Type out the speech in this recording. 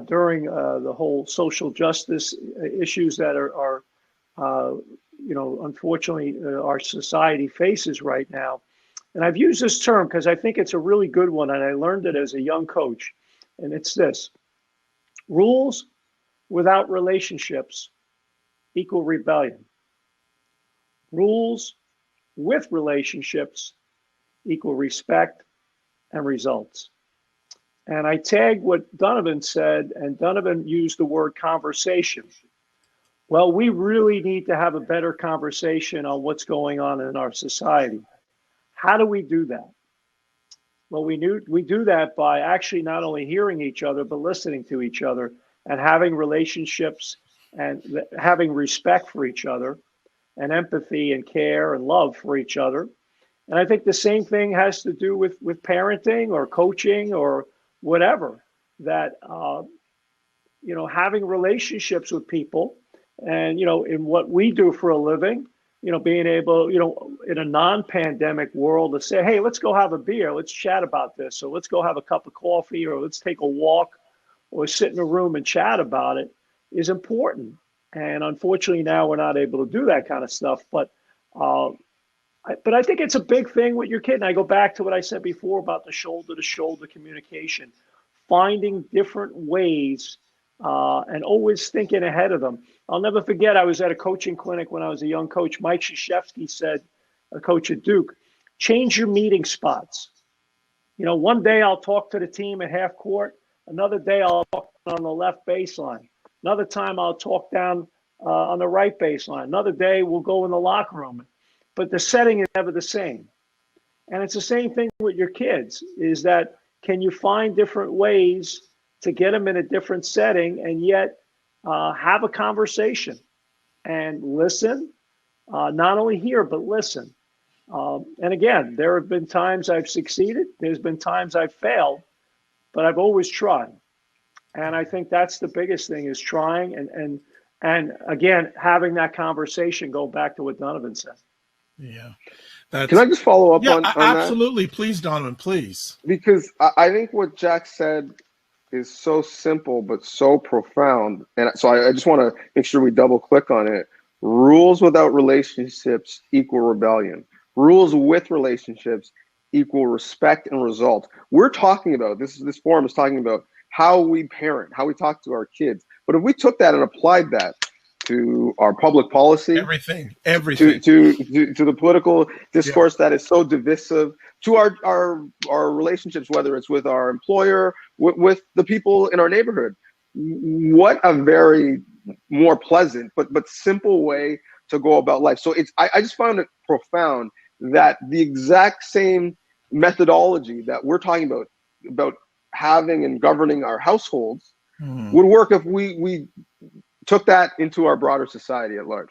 during the whole social justice issues that are unfortunately, our society faces right now. And I've used this term because I think it's a really good one, and I learned it as a young coach. And it's this: rules without relationships equal rebellion. Rules with relationships equal respect and results. And I tagged what Donnovan said, and Donnovan used the word conversation. Well, we really need to have a better conversation on what's going on in our society. How do we do that? Well, we do that by actually not only hearing each other, but listening to each other and having relationships and having respect for each other and empathy and care and love for each other. And I think the same thing has to do with parenting or coaching or whatever, that, having relationships with people and, in what we do for a living, being able, in a non-pandemic world to say, hey, let's go have a beer, let's chat about this, or let's go have a cup of coffee, or let's take a walk, or sit in a room and chat about it is important. And unfortunately, now we're not able to do that kind of stuff. But I think it's a big thing with your kid. And I go back to what I said before about the shoulder-to-shoulder communication, finding different ways and always thinking ahead of them. I'll never forget, I was at a coaching clinic when I was a young coach. Mike Krzyzewski said, a coach at Duke, change your meeting spots. One day I'll talk to the team at half court. Another day I'll talk on the left baseline. Another time I'll talk down on the right baseline. Another day we'll go in the locker room. But the setting is never the same. And it's the same thing with your kids, is that can you find different ways to get them in a different setting and yet have a conversation and listen, not only hear, but listen. And again, there have been times I've succeeded. There's been times I've failed, but I've always tried. And I think that's the biggest thing, is trying and again, having that conversation, go back to what Donnovan said. Yeah. Can I just follow up on absolutely. That? Please, Donnovan, please. Because I think what Jack said is so simple but so profound. And so I just want to make sure we double click on it. Rules without relationships equal rebellion. Rules with relationships equal respect and result. We're talking about, this forum is talking about how we parent, how we talk to our kids. But if we took that and applied that to our public policy, everything, to the political discourse that is so divisive, to our relationships, whether it's with our employer, with the people in our neighborhood, what a very more pleasant but simple way to go about life. So I just found it profound that the exact same methodology that we're talking about having and governing our households would work if we took that into our broader society at large.